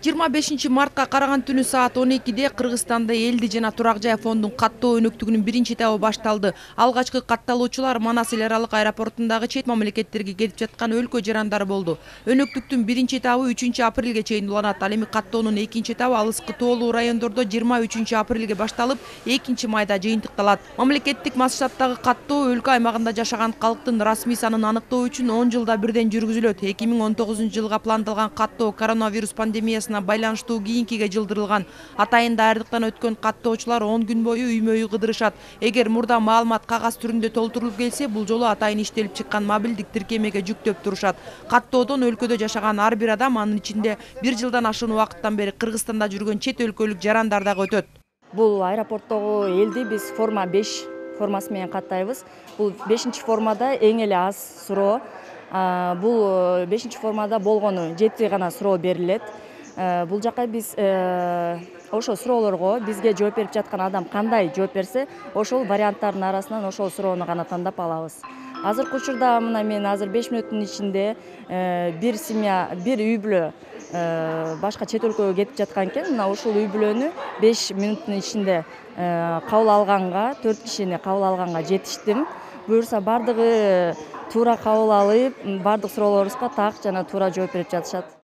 25 мартка караган түнү саат 12-де Кыргызстанда элди жана турак жай фондун каттоо өнөктүгүнүн биринчи этабы башталды. Алгачкы катталуучулар Манас эл аралык аэропортундагы чет мамлекеттерге кетип жаткан өлкө жарандары болду. Өнөктүктүн биринчи этабы 3-апрелге чейин уланат. Ал эми каттоонун экинчи этабы алыскы тоолуу райондордо 23-апрелге башталып, 2-майда жыйынтыкталат. Мамлекеттик масштабтагы каттоо өлкө аймагында жашаган калктын расмий санын аныктоо үчүн 10 жылда бирден жүргүзүлөт. 2019-жылга пландалган каттоо коронавирус пандемиясына байланыштуу кийинкиге жылдырылган. Атайын даярдыктан өткөн каттоочулар 10 күн бою үймө-үй кыдырышат. Эгер мурда маалымат кагаз түрүндө толтурулуп келсе, бул жолу атайын иштелип чыккан мобилдик тиркемеге жүктөп турушат. Каттоодон өлкөдө жашаган ар бир адам, анын ичинде 1 жылдан ашуун убакыттан бери Кыргызстанда жүргөн чет өлкөлүк жарандар дагы өтөт. Бул аэропорттогу элди биз форма 5 формасы менен каттайбыз. Бул 5-формада эң эле аз суроо. Бул 5-формада болгону 7 гана суроо берилет. Бул жака биз ошол суроолорго бизге жооп берип жаткан адам кандай жооп берсе, ошол варианттардын арасынан ошол суроону гана тандап алабыз. Азыркы учурда мына мен азыр 5 мүнөттүн ичинде бир семья, бир үй бүлө башка чет өлкөгө кетип жаткан экен. Мына ушул үй бүлөнү 5 мүнөттүн ичинде кабыл алганга, 4 кишини кабыл алганга жетиштим. Буюрса бардыгы туура кабыл алып, бардык суроолорубузга так жана туура жооп берип жатышат.